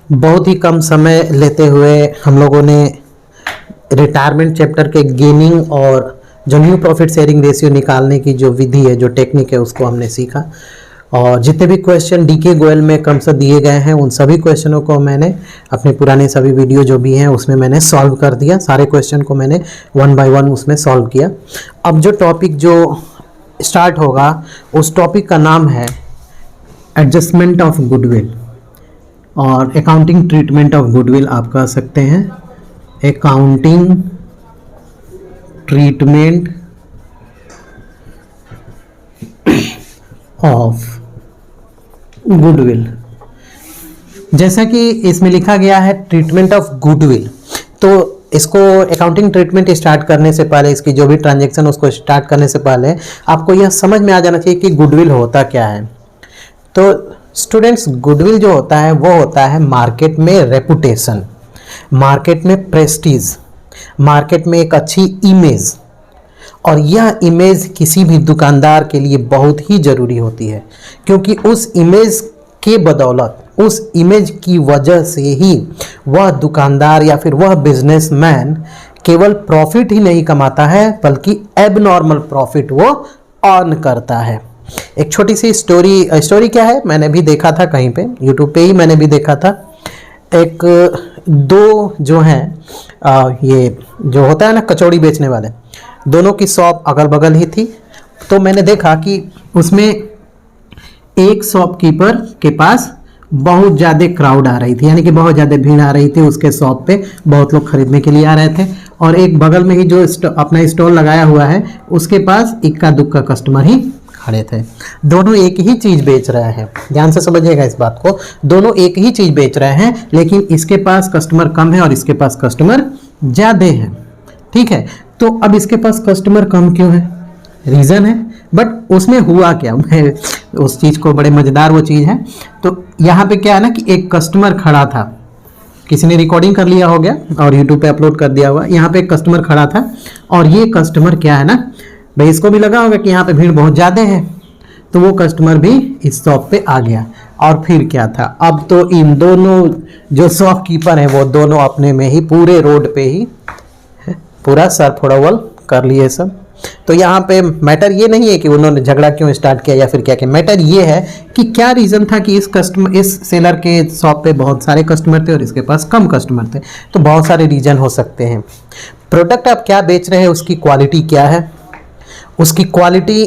बहुत ही कम समय लेते हुए हम लोगों ने रिटायरमेंट चैप्टर के गेनिंग और जो न्यू प्रॉफिट शेयरिंग रेशियो निकालने की जो विधि है, जो टेक्निक है, उसको हमने सीखा। और जितने भी क्वेश्चन डीके गोयल में कम से दिए गए हैं, उन सभी क्वेश्चनों को मैंने अपने पुराने सभी वीडियो जो भी हैं उसमें मैंने सॉल्व कर दिया। सारे क्वेश्चन को मैंने 1 बाय 1 उसमें सॉल्व किया। अब जो टॉपिक जो स्टार्ट होगा उस टॉपिक का नाम है एडजस्टमेंट ऑफ गुडविल और अकाउंटिंग ट्रीटमेंट ऑफ गुडविल आप कह सकते हैं। अकाउंटिंग ट्रीटमेंट ऑफ गुडविल, जैसा कि इसमें लिखा गया है ट्रीटमेंट ऑफ गुडविल, तो इसको अकाउंटिंग ट्रीटमेंट स्टार्ट करने से पहले, इसकी जो भी ट्रांजैक्शन उसको स्टार्ट करने से पहले आपको यह समझ में आ जाना चाहिए कि गुडविल होता क्या है। तो स्टूडेंट्स, गुडविल जो होता है वो होता है मार्केट में रेपुटेशन, मार्केट में प्रेस्टीज, मार्केट में एक अच्छी इमेज। और यह इमेज किसी भी दुकानदार के लिए बहुत ही ज़रूरी होती है, क्योंकि उस इमेज के बदौलत, उस इमेज की वजह से ही वह दुकानदार या फिर वह बिजनेसमैन केवल प्रॉफिट ही नहीं कमाता है, बल्कि एबनॉर्मल प्रॉफिट वो अर्न करता है। एक छोटी सी स्टोरी क्या है, मैंने भी देखा था कहीं पे, यूट्यूब पे ही मैंने भी देखा था। एक दो जो हैं ये जो होता है ना कचौड़ी बेचने वाले, दोनों की शॉप अगल बगल ही थी। तो मैंने देखा कि उसमें एक शॉपकीपर के पास बहुत ज़्यादा क्राउड आ रही थी, यानी कि बहुत ज़्यादा भीड़ आ रही थी उसके शॉप पे, बहुत लोग खरीदने के लिए आ रहे थे। और एक बगल में ही जो अपना स्टॉल लगाया हुआ है उसके पास इक्का दुक्का कस्टमर ही खड़े थे। दोनों एक ही चीज़ बेच रहे हैं, ध्यान से समझिएगा इस बात को, दोनों एक ही चीज़ बेच रहे हैं, लेकिन इसके पास कस्टमर कम है और इसके पास कस्टमर ज़्यादा है। ठीक है, तो अब इसके पास कस्टमर कम क्यों है, रीज़न है, बट उसमें हुआ क्या, मैं उस चीज़ को, बड़े मज़ेदार वो चीज़ है। तो यहाँ पे क्या है ना कि एक कस्टमर खड़ा था, किसी ने रिकॉर्डिंग कर लिया हो गया और यूट्यूब पे अपलोड कर दिया हुआ। यहाँ पे एक कस्टमर खड़ा था और ये कस्टमर क्या है ना भाई, इसको भी लगा होगा कि यहाँ पे भीड़ बहुत ज़्यादा है, तो वो कस्टमर भी इस शॉप पे आ गया। और फिर क्या था, अब तो इन दोनों जो शॉपकीपर हैं वो दोनों अपने में ही पूरे रोड पे ही पूरा सर फोड़ावल कर लिए सब। तो यहाँ पे मैटर ये नहीं है कि उन्होंने झगड़ा क्यों स्टार्ट किया या फिर क्या, मैटर ये है कि क्या रीज़न था कि इस सेलर के शॉप पे बहुत सारे कस्टमर थे और इसके पास कम कस्टमर थे। तो बहुत सारे रीज़न हो सकते हैं। प्रोडक्ट आप क्या बेच रहे हैं, उसकी क्वालिटी क्या है, उसकी क्वालिटी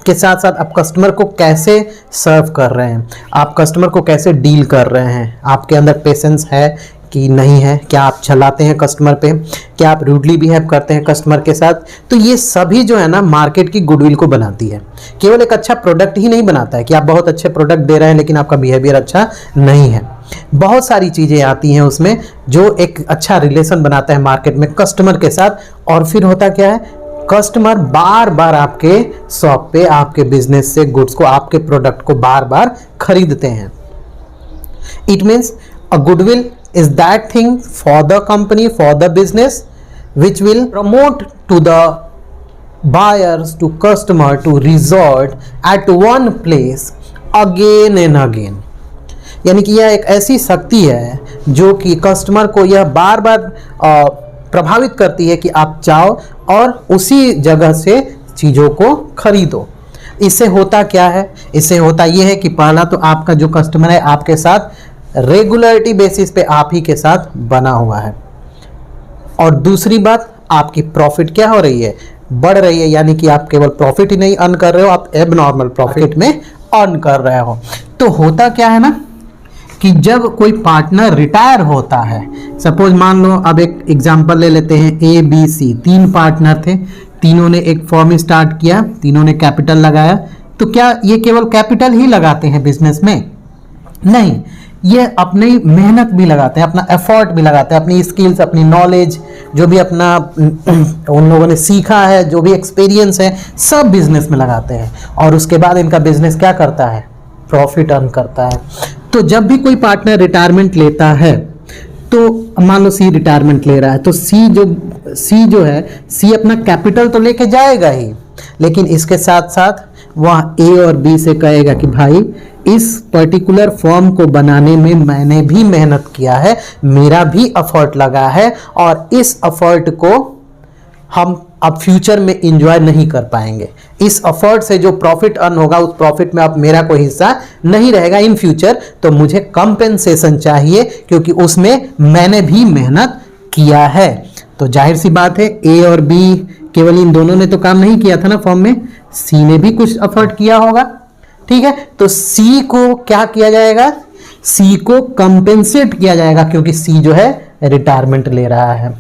के साथ साथ आप कस्टमर को कैसे सर्व कर रहे हैं, आप कस्टमर को कैसे डील कर रहे हैं, आपके अंदर पेशेंस है कि नहीं है, क्या आप चलाते हैं कस्टमर पे, क्या आप रूडली बिहेव करते हैं कस्टमर के साथ। तो ये सभी जो है ना मार्केट की गुडविल को बनाती है। केवल एक अच्छा प्रोडक्ट ही नहीं बनाता है कि आप बहुत अच्छे प्रोडक्ट दे रहे हैं लेकिन आपका बिहेवियर अच्छा नहीं है। बहुत सारी चीज़ें आती हैं उसमें जो एक अच्छा रिलेशन बनाता है मार्केट में कस्टमर के साथ। और फिर होता क्या है, कस्टमर बार बार आपके शॉप पे, आपके बिजनेस से गुड्स को, आपके प्रोडक्ट को बार बार खरीदते हैं। It means a goodwill is that thing for the company, for the business, which will promote to the buyers, to customer to resort at one place again and again। यानी कि यह एक ऐसी शक्ति है जो कि कस्टमर को यह बार बार प्रभावित करती है कि आप जाओ और उसी जगह से चीज़ों को खरीदो। इससे होता क्या है, इससे होता यह है कि पहला तो आपका जो कस्टमर है आपके साथ रेगुलरिटी बेसिस पे आप ही के साथ बना हुआ है। और दूसरी बात, आपकी प्रॉफिट क्या हो रही है, बढ़ रही है। यानी कि आप केवल प्रॉफिट ही नहीं अर्न कर रहे हो, आप एबनॉर्मल प्रॉफिट में अर्न कर रहे हो। तो होता क्या है ना कि जब कोई पार्टनर रिटायर होता है, सपोज मान लो, अब एक एग्जांपल ले लेते हैं, ABC 3 पार्टनर थे, तीनों ने एक फॉर्म स्टार्ट किया, तीनों ने कैपिटल लगाया। तो क्या ये केवल कैपिटल ही लगाते हैं बिजनेस में? नहीं, ये अपनी मेहनत भी लगाते हैं, अपना एफर्ट भी लगाते हैं, अपनी स्किल्स, अपनी नॉलेज, जो भी अपना उन लोगों ने सीखा है, जो भी एक्सपीरियंस है, सब बिजनेस में लगाते हैं। और उसके बाद इनका बिजनेस क्या करता है, प्रॉफिट अर्न करता है। तो जब भी कोई पार्टनर रिटायरमेंट लेता है, तो मान लो C रिटायरमेंट ले रहा है, तो C जो है, C अपना कैपिटल तो लेके जाएगा ही, लेकिन इसके साथ साथ वह A और B से कहेगा कि भाई इस पर्टिकुलर फॉर्म को बनाने में मैंने भी मेहनत किया है, मेरा भी एफर्ट लगा है, और इस एफर्ट को हम अब फ्यूचर में इंजॉय नहीं कर पाएंगे। इस एफर्ट से जो प्रॉफिट अर्न होगा उस प्रॉफिट में अब मेरा कोई हिस्सा नहीं रहेगा इन फ्यूचर, तो मुझे कंपेंसेशन चाहिए क्योंकि उसमें मैंने भी मेहनत किया है। तो जाहिर सी बात है ए और बी केवल इन दोनों ने तो काम नहीं किया था ना फॉर्म में, सी ने भी कुछ एफर्ट किया होगा। ठीक है, तो सी को क्या किया जाएगा, सी को कंपेंसेट किया जाएगा क्योंकि सी जो है रिटायरमेंट ले रहा है।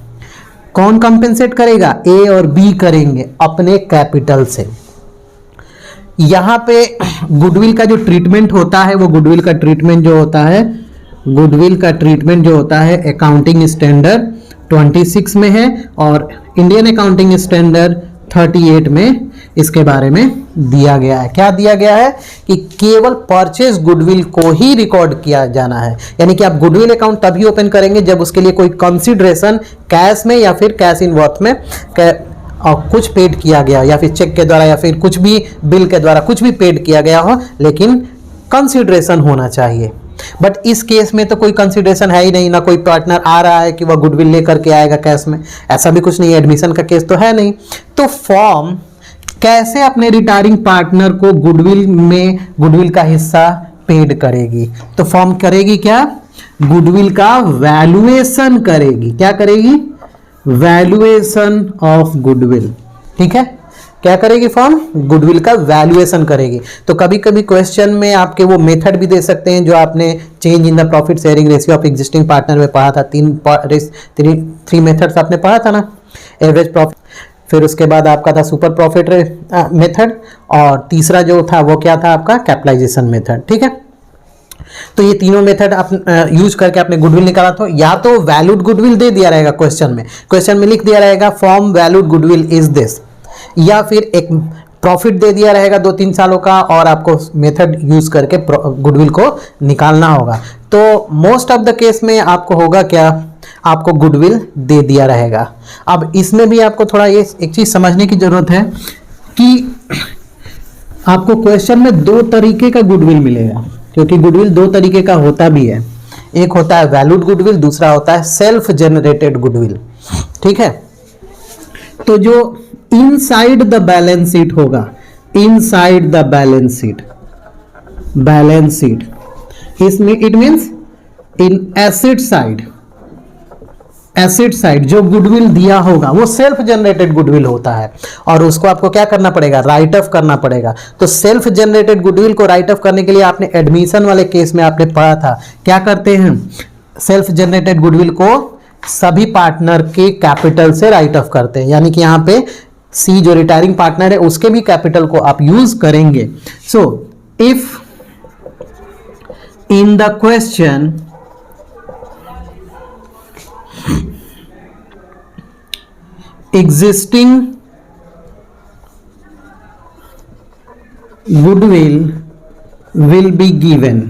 कौन कंपेंसेट करेगा, ए और बी करेंगे अपने कैपिटल से। यहां पे गुडविल का जो ट्रीटमेंट होता है वो गुडविल का ट्रीटमेंट जो होता है, गुडविल का ट्रीटमेंट जो होता है अकाउंटिंग स्टैंडर्ड 26 में है और इंडियन अकाउंटिंग स्टैंडर्ड 38 में इसके बारे में दिया गया है। क्या दिया गया है कि केवल परचेज गुडविल को ही रिकॉर्ड किया जाना है, यानी कि आप गुडविल अकाउंट तभी ओपन करेंगे जब उसके लिए कोई कंसीडरेशन कैश में या फिर कैश इन वर्थ में कुछ पेड किया गया, या फिर चेक के द्वारा या फिर कुछ भी बिल के द्वारा कुछ भी पेड किया गया हो, लेकिन कंसीडरेशन होना चाहिए। बट इस केस में तो कोई कंसीडरेशन है ही नहीं, ना कोई पार्टनर आ रहा है कि वह गुडविल लेकर के आएगा कैश में, ऐसा भी कुछ नहीं है, एडमिशन का केस तो है नहीं। तो फॉर्म कैसे अपने रिटायरिंग पार्टनर को गुडविल में गुडविल का हिस्सा पेड करेगी, तो फॉर्म करेगी क्या, गुडविल का वैल्यूएशन करेगी। क्या करेगी, वैल्यूएशन ऑफ गुडविल। ठीक है, क्या करेगी फॉर्म, गुडविल का वैल्यूएशन करेगी। तो कभी कभी क्वेश्चन में आपके वो मेथड भी दे सकते हैं जो आपने change in the profit sharing ratio of existing partner में पढ़ा था। थ्री मेथड्स आपने पढ़ा था ना, एवरेज प्रॉफिट, फिर उसके बाद आपका था सुपर प्रॉफिट मेथड, और तीसरा जो था वो क्या था आपका कैपिटलाइजेशन मेथड। ठीक है, तो ये तीनों मेथड आप यूज करके आपने गुडविल निकाला। तो या तो वैल्यूड गुडविल दे दिया रहेगा क्वेश्चन में लिख दिया रहेगा form valued goodwill is this, या फिर एक प्रॉफिट दे दिया रहेगा 2-3 सालों का और आपको मेथड यूज करके गुडविल को निकालना होगा। तो मोस्ट ऑफ द केस में आपको होगा क्या, आपको गुडविल दे दिया रहेगा। अब इसमें भी आपको थोड़ा ये एक चीज समझने की जरूरत है कि आपको क्वेश्चन में 2 तरीके का गुडविल मिलेगा, क्योंकि गुडविल 2 तरीके का होता भी है, एक होता है वैल्यूड गुडविल, दूसरा होता है सेल्फ जनरेटेड गुडविल। ठीक है, तो जो इनसाइड द बैलेंस शीट होगा, इनसाइड द बैलेंस शीट इसमें it means in asset side जो गुडविल दिया होगा वो सेल्फ जनरेटेड गुडविल होता है, और उसको आपको क्या करना पड़ेगा, राइट ऑफ करना पड़ेगा। तो सेल्फ जनरेटेड गुडविल को राइट ऑफ करने के लिए आपने एडमिशन वाले केस में आपने पढ़ा था, क्या करते हैं, सेल्फ जनरेटेड गुडविल को सभी पार्टनर के कैपिटल से राइट ऑफ करते हैं, यानी कि यहाँ पे सी जो रिटायरिंग पार्टनर है उसके भी कैपिटल को आप यूज करेंगे। So if in the question existing goodwill will be given,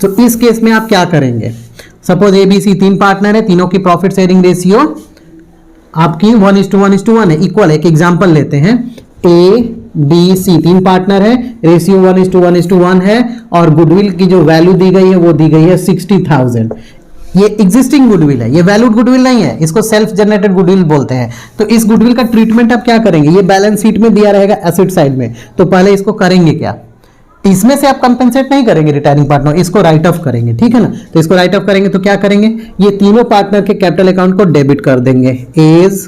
तो इस केस में आप क्या करेंगे, suppose A B C 3 partner है, तीनों की प्रॉफिट शेयरिंग रेशियो आपकी 1:1:1 है, इक्वल है। एक एग्जांपल लेते हैं, ए बी सी 3 पार्टनर है, रेशियो 1:1:1 है, और गुडविल की जो वैल्यू दी गई है वो दी गई है 60,000। ये एग्जिस्टिंग गुडविल है, ये वैल्यूड गुडविल नहीं है, इसको सेल्फ जनरेटेड गुडविल बोलते हैं। तो इस गुडविल का ट्रीटमेंट आप क्या करेंगे, ये बैलेंस शीट में दिया रहेगा एसेट साइड में, तो पहले इसको करेंगे क्या, इसमें से आप कंपेंसेट नहीं करेंगे रिटायरिंग पार्टनर, इसको राइट ऑफ करेंगे। ठीक है ना, तो इसको राइट ऑफ करेंगे तो क्या करेंगे, ये तीनों पार्टनर के कैपिटल अकाउंट को डेबिट कर देंगे, A's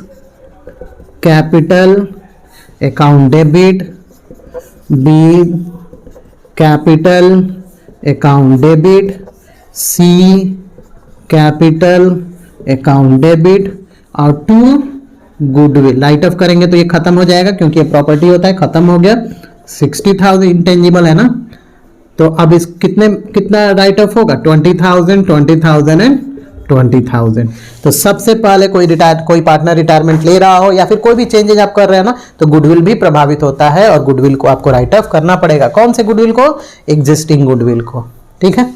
capital account debit, B capital account debit, C capital account debit, और 2 गुडविल राइट ऑफ करेंगे तो ये खत्म हो जाएगा क्योंकि ये प्रॉपर्टी होता है, खत्म हो गया। 60,000 इंटेंजिबल है ना, तो अब इस कितना राइट ऑफ होगा, 20,000 20,000 एंड 20,000। तो सबसे पहले कोई पार्टनर रिटायरमेंट ले रहा हो या फिर कोई भी चेंजेज आप कर रहे हैं ना, तो गुडविल भी प्रभावित होता है और गुडविल को आपको राइट ऑफ करना पड़ेगा। कौन से गुडविल को, एग्जिस्टिंग गुडविल को। ठीक है,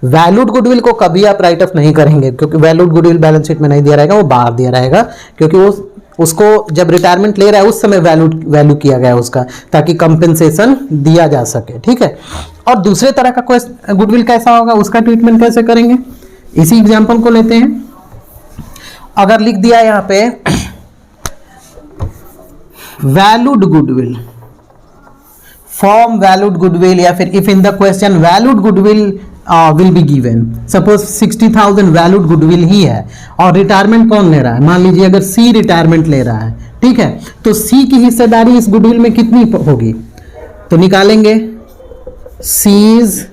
वैल्यूड गुडविल को कभी आप राइट ऑफ नहीं करेंगे क्योंकि वैल्यूड गुडविल बैलेंस शीट में नहीं दिया रहेगा, वो बाहर दिया रहेगा, क्योंकि वो उसको जब रिटायरमेंट ले रहा है उस समय वैल्यू किया गया है उसका, ताकि कंपेंसेशन दिया जा सके, ठीक है। और दूसरे तरह का गुडविल कैसा होगा, उसका ट्रीटमेंट कैसे करेंगे, इसी एग्जाम्पल को लेते हैं। अगर लिख दिया यहाँ पे valued goodwill, form valued goodwill, या फिर if in the question valued goodwill will be given, suppose 60,000 valued goodwill ही है और रिटायरमेंट कौन ले रहा है, मान लीजिए अगर सी रिटायरमेंट ले रहा है, ठीक है, तो सी की हिस्सेदारी इस गुडविल में कितनी होगी, तो निकालेंगे C's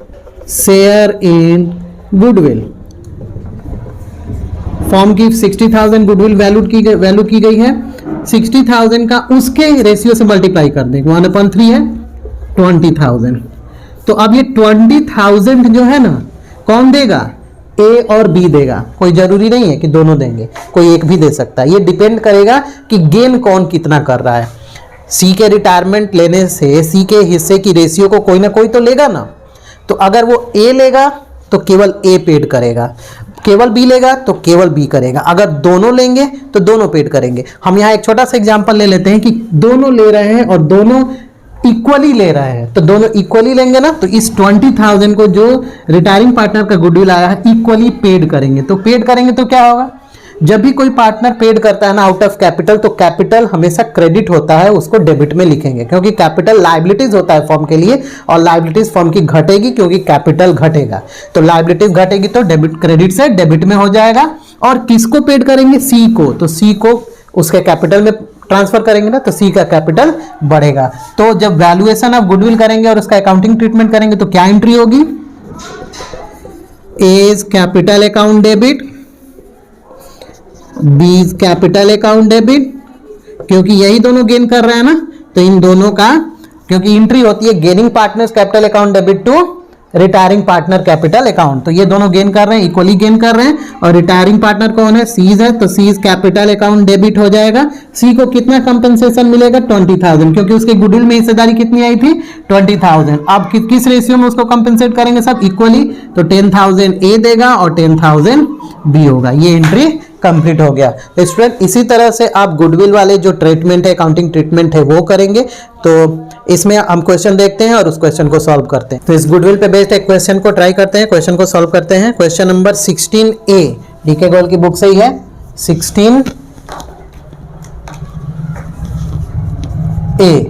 share in goodwill. Firm की 60,000 गुडविल वैल्यू की गई है, 60,000 का उसके रेशियो से मल्टीप्लाई कर देंगे, 1/3 है 20,000। तो अब ये 20,000 जो है ना कौन देगा, ए और बी देगा, कोई जरूरी नहीं है कि दोनों देंगे, कोई एक भी दे सकता है, ये डिपेंड करेगा कि गेन कौन कितना कर रहा है। सी के रिटायरमेंट लेने से सी के हिस्से की रेशियो को कोई ना कोई तो लेगा ना, तो अगर वो ए लेगा तो केवल ए पेड करेगा, केवल बी लेगा तो केवल बी करेगा, अगर दोनों लेंगे तो दोनों पेड करेंगे। हम यहाँ एक छोटा सा एग्जांपल ले लेते हैं कि दोनों ले रहे हैं और दोनों इक्वली ले रहे हैं, तो दोनों इक्वली लेंगे ना, तो इस 20,000 को जो रिटायरिंग पार्टनर का गुडविल आया है इक्वली पेड करेंगे। तो पेड करेंगे तो क्या होगा, जब भी कोई पार्टनर पेड करता है ना आउट ऑफ कैपिटल, तो कैपिटल हमेशा क्रेडिट होता है, उसको डेबिट में लिखेंगे, क्योंकि कैपिटल लायबिलिटीज होता है फर्म के लिए, और लायबिलिटीज फर्म की घटेगी क्योंकि कैपिटल घटेगा, तो लायबिलिटीज घटेगी तो डेबिट क्रेडिट से डेबिट में हो जाएगा। और किसको पेड करेंगे, सी को, तो सी को उसके कैपिटल में ट्रांसफर करेंगे ना, तो सी का कैपिटल बढ़ेगा। तो जब वैल्यूएशन ऑफ गुडविल करेंगे और उसका अकाउंटिंग ट्रीटमेंट करेंगे तो क्या एंट्री होगी, A is capital account debit, B is capital account debit, क्योंकि यही दोनों गेन कर रहे हैं ना, तो इन दोनों का, क्योंकि एंट्री होती है gaining partners capital account debit to retiring partner capital account, तो ये दोनों गेन कर रहे हैं, इक्वली गेन कर रहे हैं। और रिटायरिंग पार्टनर कौन है, सीज है, तो सीज कैपिटल अकाउंट डेबिट हो जाएगा। सी को कितना कंपनसेशन मिलेगा, 20,000, क्योंकि उसके गुडविल में हिस्सेदारी कितनी आई थी, 20,000। अब किस रेशियो में उसको कंपनसेट करेंगे, सब इक्वली, तो 10,000 ए देगा और 10,000 बी होगा। ये एंट्री कंप्लीट हो गया। तो स्टूडेंट इसी तरह से आप गुडविल वाले जो ट्रीटमेंट है, अकाउंटिंग ट्रीटमेंट है, वो करेंगे। तो इसमें हम क्वेश्चन देखते हैं और उस क्वेश्चन को सॉल्व करते हैं। तो इस गुडविल पे बेस्ड एक क्वेश्चन को ट्राई करते हैं, क्वेश्चन को सॉल्व करते हैं। Question number 16A DK Goyal की बुक से ही है, 16A।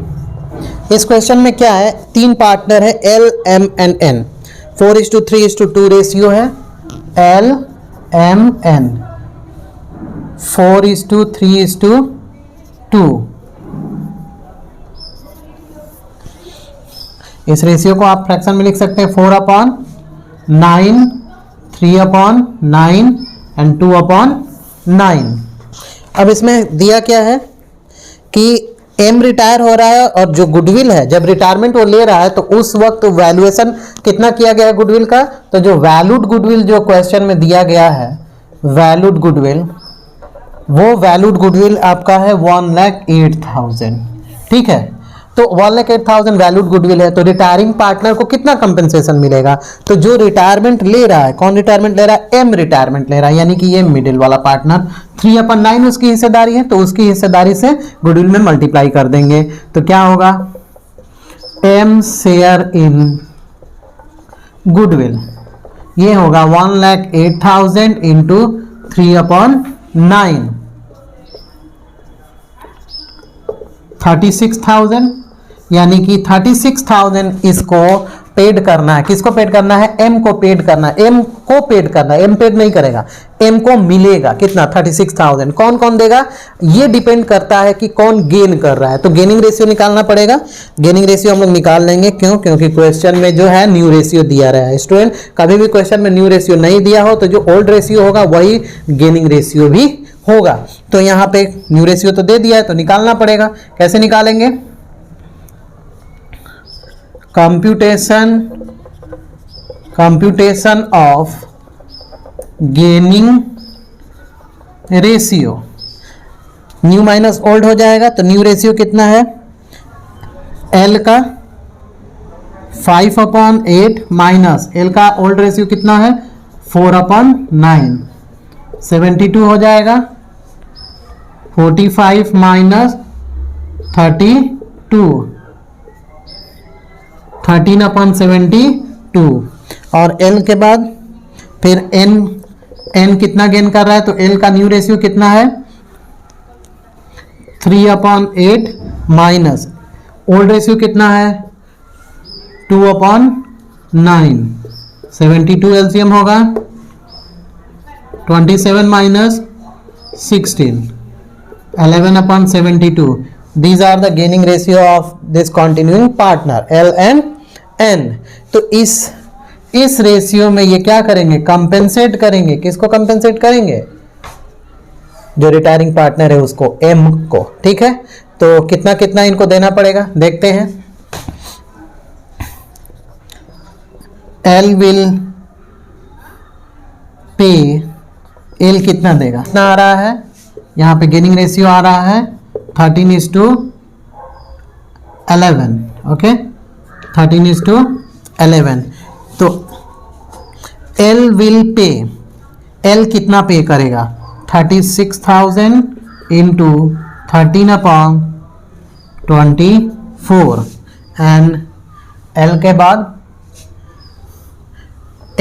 इस क्वेश्चन में क्या है, तीन पार्टनर है L, M and N, 4:3:2 ratio है, L, M, N, 4:3:2। इस रेशियो को आप फ्रैक्शन में लिख सकते हैं 4/9, 3/9 एंड 2/9। अब इसमें दिया क्या है कि एम रिटायर हो रहा है और जो गुडविल है जब रिटायरमेंट वो ले रहा है तो उस वक्त वैल्यूएशन कितना किया गया है गुडविल का, तो जो वैल्यूड गुडविल जो क्वेश्चन में दिया गया है वैल्यूड गुडविल, वो वैल्यूड गुडविल आपका है 1,08,000, ठीक है। तो 1,08,000 वैल्यूड गुडविल है, तो रिटायरिंग पार्टनर को कितना कंपनसेशन मिलेगा, तो जो रिटायरमेंट ले रहा है, कौन रिटायरमेंट ले रहा है, एम रिटायरमेंट ले रहा है, यानी कि ये मिडिल वाला पार्टनर, 3/9 उसकी हिस्सेदारी है, तो उसकी हिस्सेदारी से गुडविल में मल्टीप्लाई कर देंगे, तो क्या होगा, एम शेयर इन गुडविल, ये होगा 1,08,000 इंटू 3/9, 36,000, यानी कि 36,000 इसको पेड करना है। किसको पेड करना है, एम को पेड करना है, एम को पेड करना है, एम पेड नहीं करेगा, एम को मिलेगा कितना, 36,000। कौन कौन देगा, ये डिपेंड करता है कि कौन गेन कर रहा है, तो गेनिंग रेशियो निकालना पड़ेगा। गेनिंग रेशियो हम लोग निकाल लेंगे, क्यों, क्योंकि क्वेश्चन में जो है न्यू रेशियो दिया रहा है। स्टूडेंट कभी भी क्वेश्चन में न्यू रेशियो नहीं दिया हो तो जो ओल्ड रेशियो होगा वही गेनिंग रेशियो भी होगा। तो यहाँ पे न्यू रेशियो तो दे दिया है तो निकालना पड़ेगा। कैसे निकालेंगे, computation of gaining ratio, new minus old हो जाएगा, तो न्यू रेशियो कितना है, एल का 5/8 माइनस एल का ओल्ड रेशियो कितना है 4/9, 72 हो जाएगा, 45 माइनस 32, 13/72, और L के बाद फिर N कितना गेन कर रहा है, तो L का न्यू रेशियो कितना है 3/8 माइनस ओल्ड रेशियो कितना है 2/9, 72 एलसीएम होगा 27 minus 16, 11/72. These are the gaining ratio of this continuing partner L and N. तो इस रेशियो में ये क्या करेंगे, कंपेंसेट करेंगे। किसको कंपेंसेट करेंगे, जो रिटायरिंग पार्टनर है उसको, M को। ठीक है, तो कितना कितना इनको देना पड़ेगा देखते हैं। L will pay, L कितना देगा, कितना आ रहा है, यहाँ पे गेनिंग रेशियो आ रहा है 13:11, ओके 13:11। तो L will pay, L कितना पे करेगा 36,000 इंटू 13/24, एंड L के बाद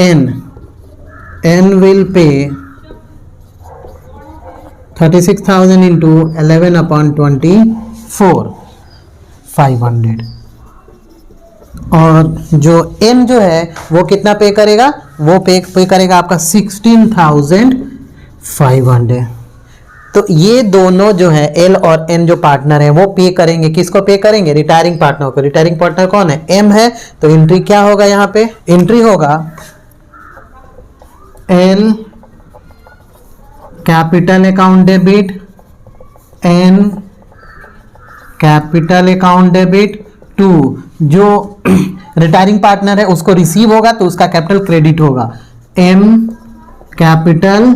N will pay 36,000 इंटू 11/24, 500। और जो M जो है वो कितना पे करेगा, वो पे करेगा आपका 16,500। तो ये दोनों जो है L और N जो पार्टनर है वो पे करेंगे, किसको पे करेंगे, रिटायरिंग पार्टनर को। रिटायरिंग पार्टनर कौन है, M है। तो एंट्री क्या होगा, यहाँ पे एंट्री होगा L capital account debit, N capital account debit to, जो रिटायरिंग पार्टनर है उसको रिसीव होगा तो उसका कैपिटल क्रेडिट होगा, M capital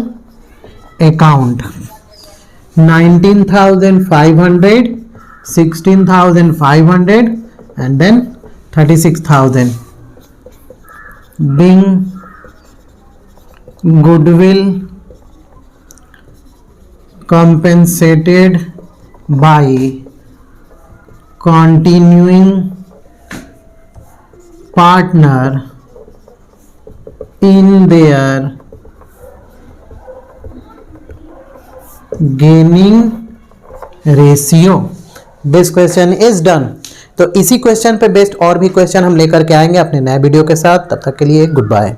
account 19,500, 16,500 and then 36,000, being goodwill compensated by continuing partner in their gaining ratio. This question is done. तो इसी question पे बेस्ड और भी क्वेश्चन हम लेकर के आएंगे अपने नए वीडियो के साथ। तब तक के लिए गुड बाय।